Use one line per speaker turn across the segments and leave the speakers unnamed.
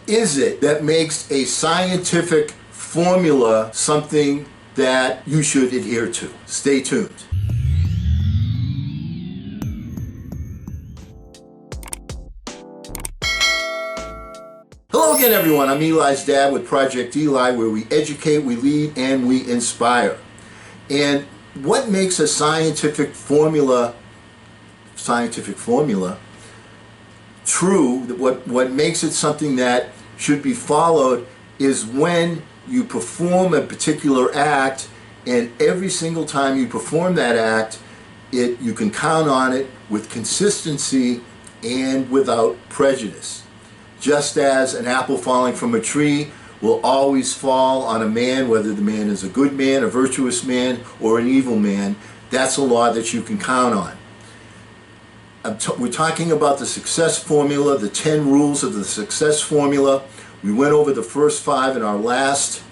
is it that makes a scientific formula something that you should adhere to? Stay tuned. Hello again, everyone. I'm Eli's dad with Project Eli, where we educate, we lead, and we inspire. And what makes a scientific formula true, what makes it something that should be followed, is when you perform a particular act, and every single time you perform that act, you can count on it with consistency and without prejudice. Just as an apple falling from a tree will always fall on a man, whether the man is a good man, a virtuous man, or an evil man, that's a law that you can count on. We're talking about the success formula, the 10 rules of the success formula. We went over the first 5 in our last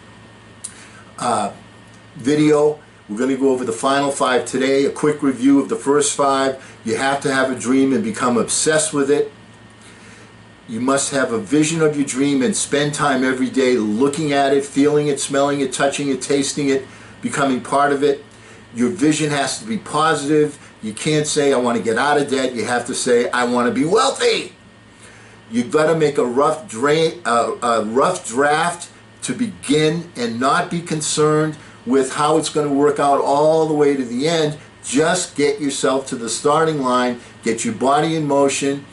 video. We're going to go over the final 5 today. A quick review of the first 5. You have to have a dream and become obsessed with it. You must have a vision of your dream and spend time every day looking at it, feeling it, smelling it, touching it, tasting it, becoming part of it. Your vision has to be positive. You can't say, I want to get out of debt. You have to say, I want to be wealthy. You've got to make a rough draft to begin and not be concerned with how it's going to work out all the way to the end. Just get yourself to the starting line, get your body in motion,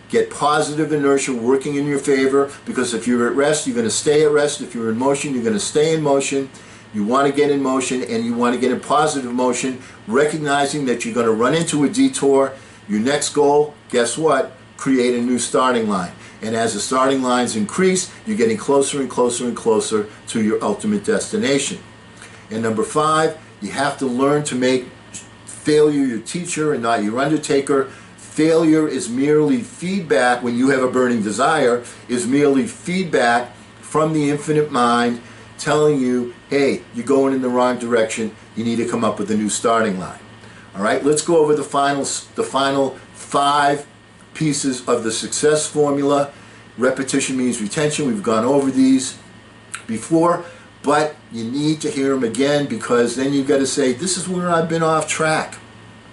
get positive inertia working in your favor, because if you're at rest, you're going to stay at rest. If you're in motion, you're going to stay in motion. You want to get in motion, and you want to get in positive motion, recognizing that you're going to run into a detour. Your next goal, guess what? Create a new starting line. And as the starting lines increase, you're getting closer and closer and closer to your ultimate destination. And number 5, you have to learn to make failure your teacher and not your undertaker. Failure is merely feedback. When you have a burning desire, is merely feedback from the infinite mind telling you, hey, you're going in the wrong direction. You need to come up with a new starting line. All right, let's go over the final 5 pieces of the success formula. Repetition means retention. We've gone over these before, but you need to hear them again, because then you've got to say, this is where I've been off track.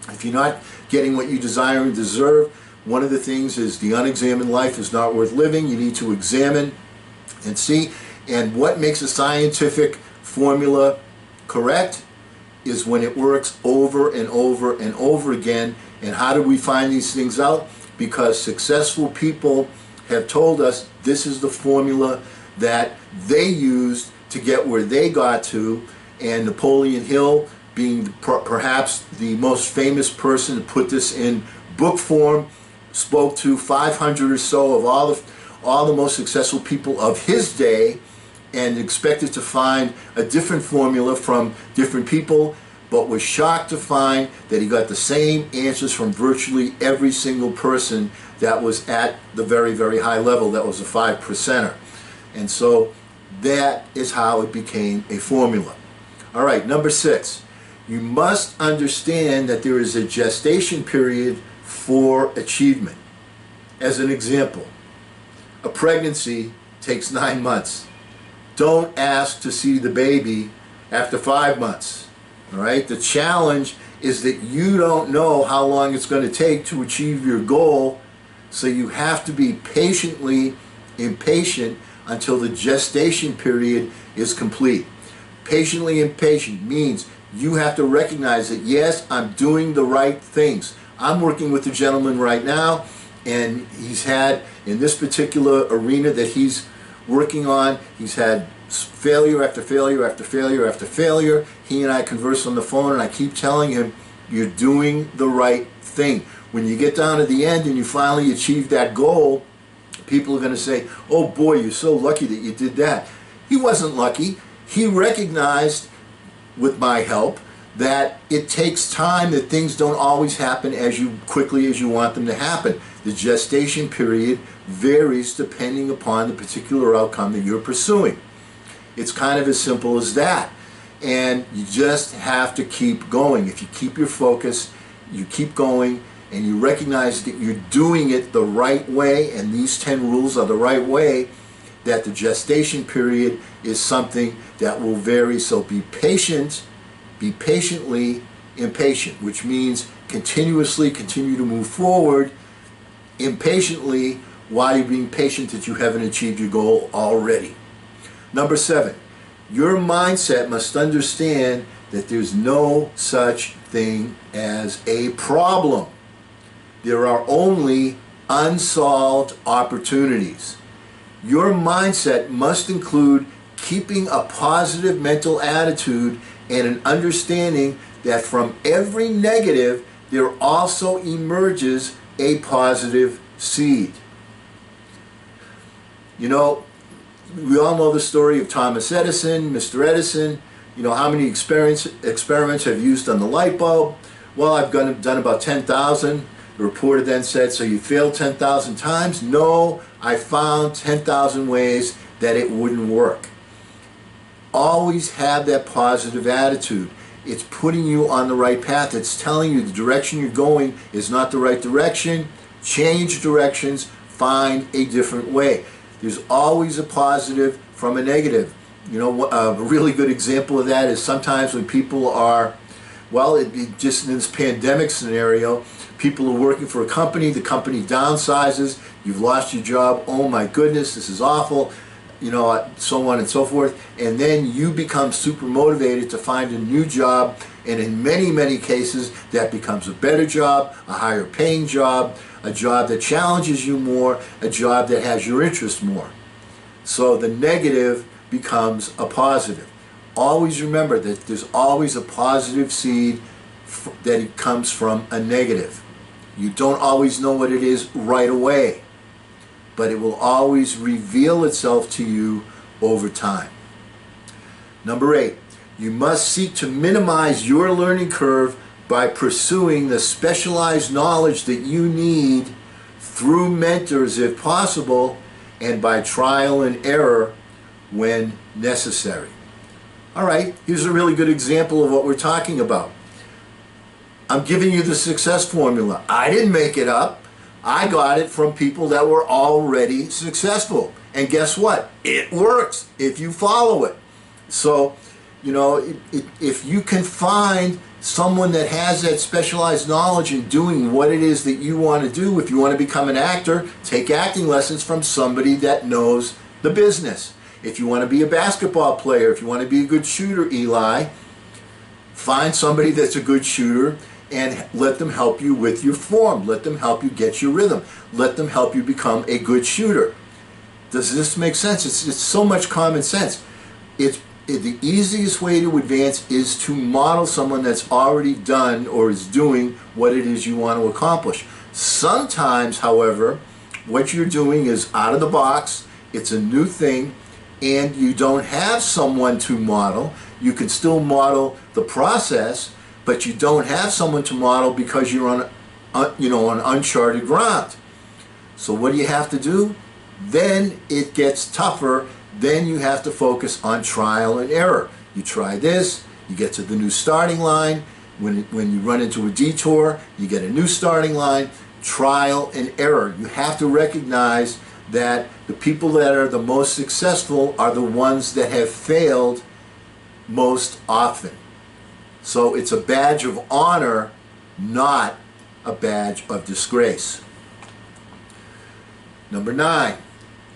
If you're not getting what you desire and deserve, one of the things is the unexamined life is not worth living. You need to examine and see. And what makes a scientific formula correct is when it works over and over and over again. And how do we find these things out? Because successful people have told us this is the formula that they used to get where they got to. And Napoleon Hill, being perhaps the most famous person to put this in book form, spoke to 500 or so of all the most successful people of his day, and expected to find a different formula from different people, but was shocked to find that he got the same answers from virtually every single person that was at the very, very high level. That was a 5%er. And so that is how it became a formula. All right, number 6. You must understand that there is a gestation period for achievement. As an example, a pregnancy takes 9 months. Don't ask to see the baby after 5 months. All right? The challenge is that you don't know how long it's going to take to achieve your goal, so you have to be patiently impatient until the gestation period is complete. Patiently impatient means you have to recognize that, yes, I'm doing the right things. I'm working with a gentleman right now, and he's had, in this particular arena that he's working on, he's had failure after failure after failure after failure. He and I converse on the phone, and I keep telling him, you're doing the right thing. When you get down to the end and you finally achieve that goal, people are going to say, oh boy, you're so lucky that you did that. He wasn't lucky. He recognized, with my help, that it takes time, that things don't always happen as quickly as you want them to happen. The gestation period varies depending upon the particular outcome that you're pursuing. It's kind of as simple as that. And you just have to keep going. If you keep your focus, you keep going, and you recognize that you're doing it the right way, and these 10 rules are the right way, that the gestation period is something that will vary. So be patient, be patiently impatient, which means continuously continue to move forward impatiently while you're being patient that you haven't achieved your goal already. Number 7, your mindset must understand that there's no such thing as a problem. There are only unsolved opportunities. Your mindset must include keeping a positive mental attitude and an understanding that from every negative there also emerges a positive seed. You know, we all know the story of Thomas Edison, Mr. Edison. You know, how many experiments have used on the light bulb? Well, I've done about 10,000. The reporter then said, so you failed 10,000 times? No, I found 10,000 ways that it wouldn't work. Always have that positive attitude. It's putting you on the right path. It's telling you the direction you're going is not the right direction. Change directions, find a different way. There's always a positive from a negative. You know, a really good example of that is sometimes when people are, well, just in this pandemic scenario, people are working for a company, the company downsizes, you've lost your job, oh my goodness, this is awful, you know, so on and so forth, and then you become super motivated to find a new job, and in many, many cases, that becomes a better job, a higher paying job, a job that challenges you more, a job that has your interest more. So the negative becomes a positive. Always remember that there's always a positive seed that comes from a negative. You don't always know what it is right away, but it will always reveal itself to you over time. Number 8, you must seek to minimize your learning curve by pursuing the specialized knowledge that you need through mentors if possible, and by trial and error when necessary. All right, here's a really good example of what we're talking about. I'm giving you the success formula. I didn't make it up. I got it from people that were already successful. And guess what? It works if you follow it. So, you know, if you can find someone that has that specialized knowledge in doing what it is that you want to do, if you want to become an actor, take acting lessons from somebody that knows the business. If you want to be a basketball player, if you want to be a good shooter, Eli, find somebody that's a good shooter and let them help you with your form. Let them help you get your rhythm. Let them help you become a good shooter. Does this make sense? It's so much common sense. The easiest way to advance is to model someone that's already done or is doing what it is you want to accomplish. Sometimes, however, what you're doing is out of the box. It's a new thing, and you don't have someone to model. You can still model the process, but you don't have someone to model because you're on uncharted ground. So what do you have to do? Then it gets tougher. Then you have to focus on trial and error. You try this, you get to the new starting line. When you run into a detour, you get a new starting line. Trial and error. You have to recognize that the people that are the most successful are the ones that have failed most often. So it's a badge of honor, not a badge of disgrace. Number 9,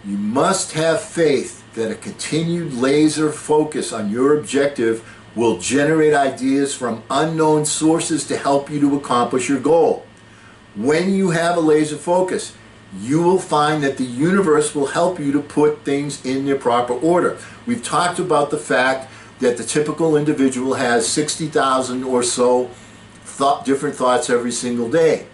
you must have faith that a continued laser focus on your objective will generate ideas from unknown sources to help you to accomplish your goal. When you have a laser focus, you will find that the universe will help you to put things in their proper order. We've talked about the fact that the typical individual has 60,000 or so different thoughts every single day.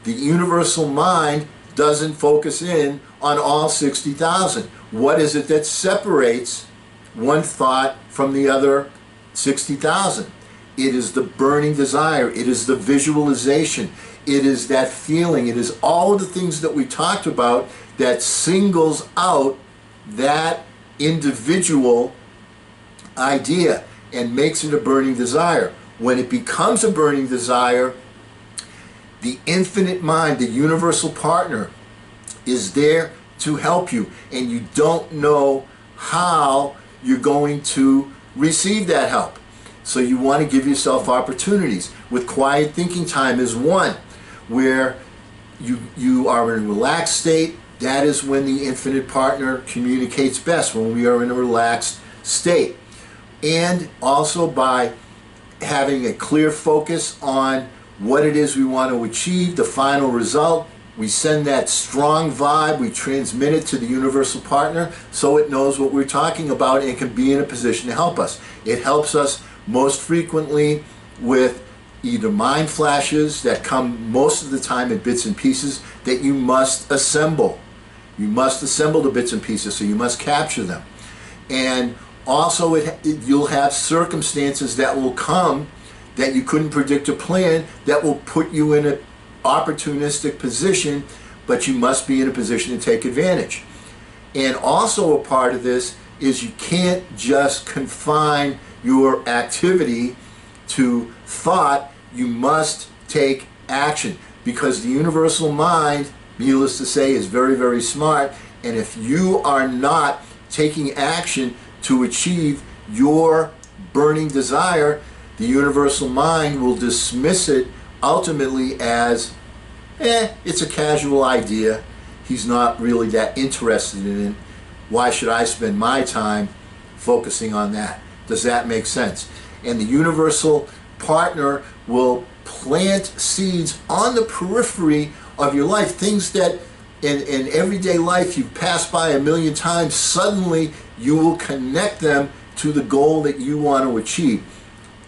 The universal mind doesn't focus in on all 60,000. What is it that separates one thought from the other 60,000? It is the burning desire. It is the visualization. It is that feeling. It is all of the things that we talked about that singles out that individual idea and makes it a burning desire. When it becomes a burning desire, the infinite mind, the universal partner, is there to help you, and you don't know how you're going to receive that help. So you want to give yourself opportunities. With quiet thinking time is one where you are in a relaxed state. That is when the infinite partner communicates best, when we are in a relaxed state. And also by having a clear focus on what it is we want to achieve, the final result. We send that strong vibe, we transmit it to the universal partner so it knows what we're talking about and can be in a position to help us. It helps us most frequently with either mind flashes that come most of the time in bits and pieces that you must assemble. You must assemble the bits and pieces, so you must capture them. And also you'll have circumstances that will come that you couldn't predict or plan that will put you in an opportunistic position, but you must be in a position to take advantage. And also a part of this is you can't just confine your activity to thought. You must take action, because the universal mind, needless to say, is very, very smart. And if you are not taking action to achieve your burning desire, the universal mind will dismiss it ultimately as, it's a casual idea. He's not really that interested in it. Why should I spend my time focusing on that? Does that make sense? And the universal partner will plant seeds on the periphery of your life, things that in everyday life you've passed by a million times. Suddenly you will connect them to the goal that you want to achieve.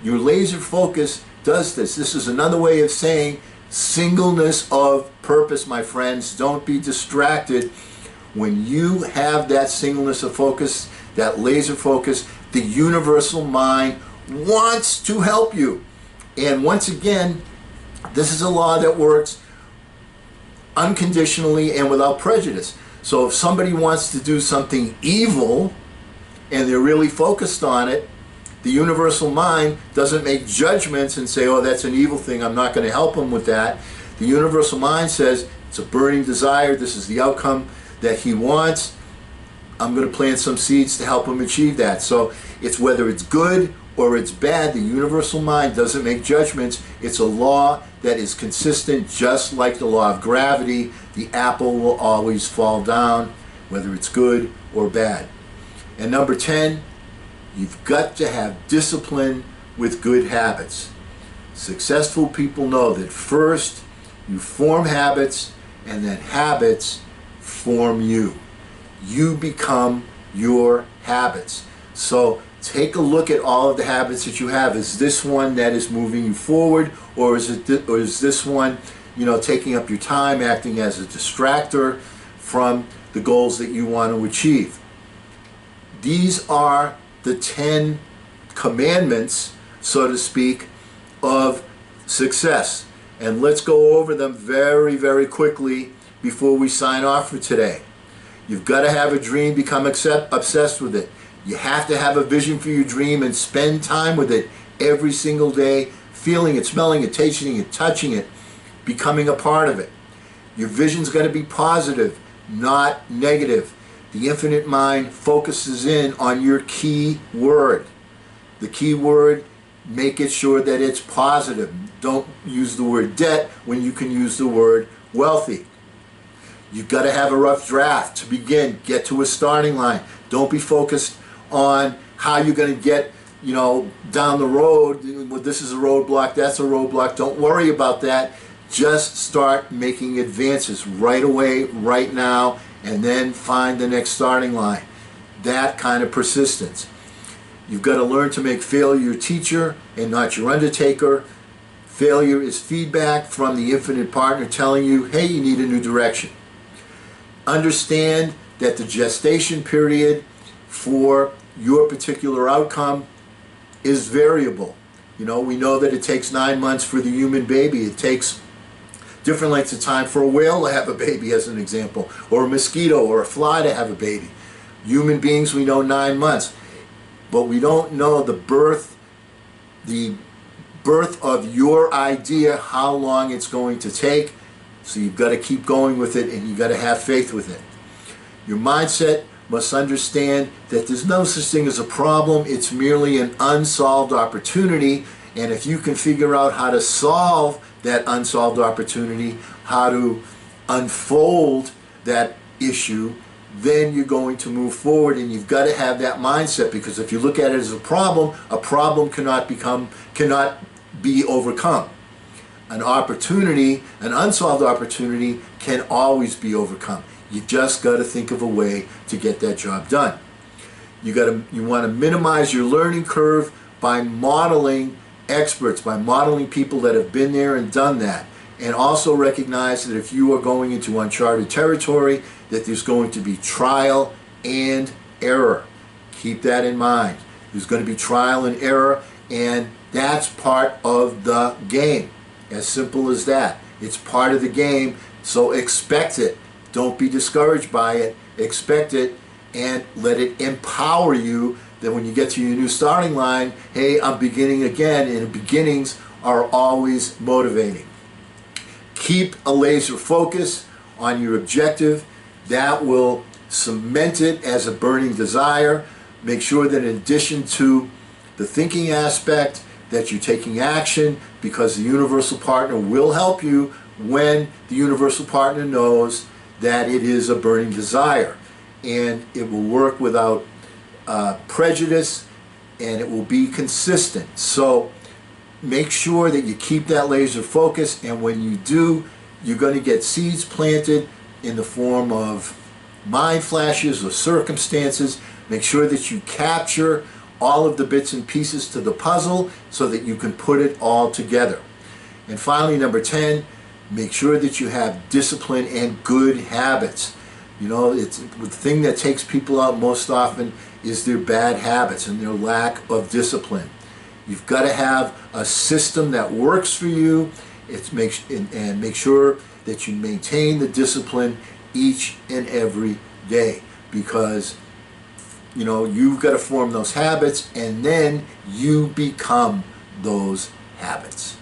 Your laser focus does this. This is another way of saying singleness of purpose, my friends. Don't be distracted. When you have that singleness of focus, that laser focus, the universal mind wants to help you. And once again, this is a law that works unconditionally and without prejudice. So if somebody wants to do something evil and they're really focused on it, the universal mind doesn't make judgments and say, oh, that's an evil thing, I'm not going to help him with that. The universal mind says, it's a burning desire, this is the outcome that he wants, I'm going to plant some seeds to help him achieve that. So it's whether it's good or it's bad, the universal mind doesn't make judgments. It's a law that is consistent, just like the law of gravity. The apple will always fall down, whether it's good or bad. And number 10, you've got to have discipline with good habits. Successful people know that first you form habits, and then habits form you. You become your habits. So take a look at all of the habits that you have. Is this one that is moving you forward, or is this one, taking up your time, acting as a distractor from the goals that you want to achieve? These are the 10 commandments, so to speak, of success. And let's go over them very, very quickly before we sign off for today. You've got to have a dream, become obsessed with it. You have to have a vision for your dream and spend time with it every single day, feeling it, smelling it, tasting it, touching it, becoming a part of it. Your vision's got to be positive, not negative. The infinite mind focuses in on your key word. The key word, make it sure that it's positive. Don't use the word debt when you can use the word wealthy. You've got to have a rough draft to begin. Get to a starting line. Don't be focused on how you're going to get, down the road. Well, this is a roadblock, that's a roadblock. Don't worry about that. Just start making advances right away, right now, and then find the next starting line. That kind of persistence. You've got to learn to make failure your teacher and not your undertaker. Failure is feedback from the infinite partner telling you, hey, you need a new direction. Understand that the gestation period for your particular outcome is variable. We know that it takes 9 months for the human baby. It takes different lengths of time for a whale to have a baby, as an example, or a mosquito or a fly to have a baby. Human beings, we know 9 months, but we don't know the birth of your idea, how long it's going to take. So you've got to keep going with it, and you've got to have faith with it. Your mindset must understand that there's no such thing as a problem. It's merely an unsolved opportunity. And if you can figure out how to solve that unsolved opportunity, how to unfold that issue, then you're going to move forward. And you've got to have that mindset, because if you look at it as a problem cannot be overcome. An opportunity, an unsolved opportunity, can always be overcome. You just got to think of a way to get that job done. You want to minimize your learning curve by modeling experts, by modeling people that have been there and done that. And also recognize that if you are going into uncharted territory, that there's going to be trial and error. Keep that in mind. There's going to be trial and error, and that's part of the game. As simple as that. It's part of the game, so expect it. Don't be discouraged by it. Expect it and let it empower you that when you get to your new starting line, hey, I'm beginning again, and beginnings are always motivating. Keep a laser focus on your objective. That will cement it as a burning desire. Make sure that in addition to the thinking aspect, that you're taking action, because the universal partner will help you when the universal partner knows that it is a burning desire. And it will work without prejudice, and it will be consistent. So make sure that you keep that laser focus, and when you do, you're going to get seeds planted in the form of mind flashes or circumstances. Make sure that you capture all of the bits and pieces to the puzzle so that you can put it all together. And finally, number 10, make sure that you have discipline and good habits. You know, it's the thing that takes people out most often is their bad habits and their lack of discipline. You've got to have a system that works for you. And make sure that you maintain the discipline each and every day, because you know, you've got to form those habits, and then you become those habits.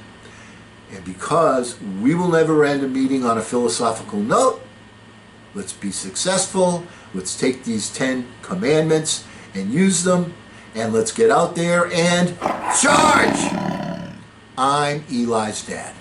And because we will never end a meeting on a philosophical note, let's be successful. Let's take these 10 commandments and use them, and let's get out there and charge! I'm Eli's dad.